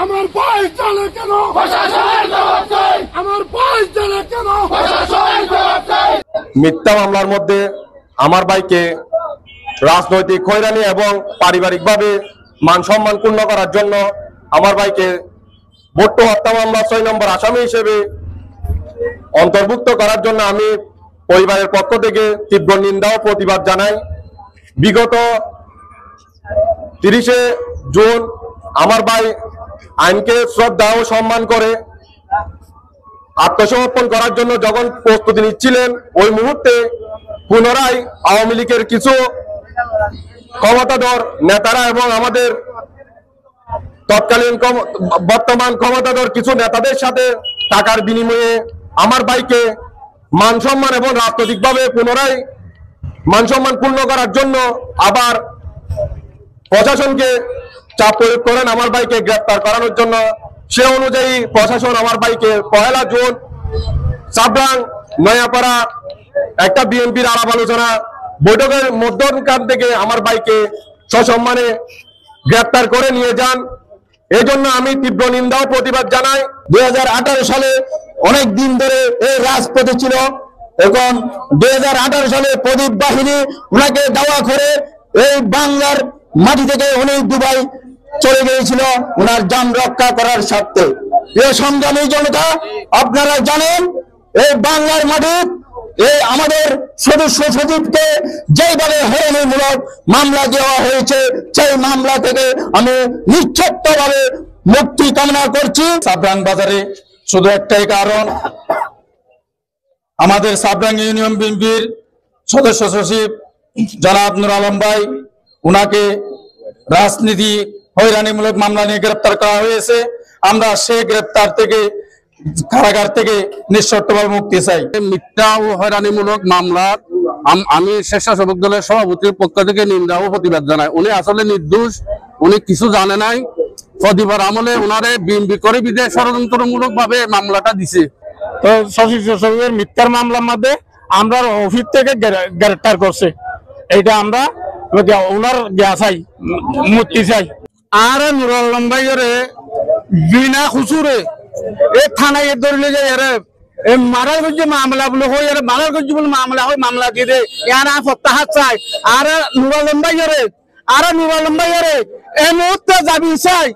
আমার ভাই চলে কেন? প্রশাসনের জবাব চাই। আমার ভাই চলে কেন? প্রশাসনের জবাব চাই। মিথ্যা মামলার মধ্যে আমার ভাইকে রাজনৈতিক হয়রানি এবং পারিবারিকভাবে মান সম্মান ক্ষুণ্ণ করার জন্য আমার ভাইকে ভট্টো হত্যা মামলা 6 নম্বর আসামি হিসেবে অন্তর্ভুক্ত করার জন্য আমি পরিবারের পক্ষ থেকে তীব্র নিন্দা ও প্রতিবাদ জানাই। বিগত 30 জুন আমার ভাই আইনকে শ্রদ্ধা ও সম্মান করে আত্মসমর্পণ করার জন্য যখন প্রস্তুতি নিচ্ছিলেন, ওই মুহূর্তে পুনরায় আওয়ামী লীগের কিছু ক্ষমতাধর নেতারা এবং আমাদের তৎকালীন বর্তমান ক্ষমতাধর কিছু নেতাদের সাথে টাকার বিনিময়ে আমার ভাইকে মান সম্মান এবং রাজনৈতিকভাবে পুনরায় মান সম্মান পূর্ণ করার জন্য আবার প্রশাসনকে চাপ প্রয়োগ করেন আমার ভাইকে গ্রেপ্তার করানোর জন্য। সে অনুযায়ী প্রশাসন আমার ভাইকে 1 জুন সাবরাং নয়াপাড়া একটা বিএনপির আলাপ আলোচনা বৈঠকের মধ্যখান থেকে আমার ভাইকে সসম্মানে গ্রেপ্তার করে নিয়ে যান। এই জন্য আমি তীব্র নিন্দা ও প্রতিবাদ জানাই। 2018 সালে অনেক দিন ধরে এই রাজপথে ছিল, এখন 2018 সালে প্রদীপ বাহিনী ওনাকে দাওয়া করে এই বাংলার মাটি থেকে উনি দুবাই চলে গিয়েছিল ওনার জান রক্ষা করার স্বার্থে। এই সংগ্রামী জনতা, আপনারা জানেন এই বাংলার মাটি এই আমাদের সদস্য সচিবকে যেইভাবে হয়রানিমূলক মামলা দেওয়া হয়েছে, সেই মামলা থেকে আমি নিশ্চিতভাবে মুক্তি কামনা করছি। সাবরাং বাজারে শুধু একটাই কারণ, আমাদের সাবরাং ইউনিয়ন বিএনপির সদস্য সচিব জনাব নুর আলম ভাই, উনাকে রাজনীতি হয়রানিমূলক মামলা নিয়ে গ্রেপ্তার করা হয়েছে। আমরা সেই গ্রেপ্তার থেকে কারাগার থেকে নিঃশর্তভাবে মুক্তি চাই। মিথ্যা ও হয়রানিমূলক মামলা আমি স্বেচ্ছাসেবক দলের সভাপতির পক্ষ থেকে নিন্দা ও প্রতিবাদ জানাই। উনি আসলে নির্দোষ, উনি কিছু জানে নাই। প্রতিবার আমলে ওনারে বিএনপি করে বিদায় ষড়যন্ত্রমূলক ভাবে মামলাটা দিছে। তো সচিবের মিথ্যার মামলার মধ্যে আমরা অফিস থেকে গ্রেপ্তার করছে, এইটা আমরা ওনার চাই, মুক্তি চাই। আর নুর আলম ভাইরে বিনা খুচুরে এই থানায় ধরলে যে মারার করছে মামলা বলে হয়, মারার করছে বলে মামলা হয়, মামলা দিয়ে দেয় ইয়ার প্রত্যাহার চাই। আর নুর আলম ভাইরে এই মুহূর্তে যাবি চাই।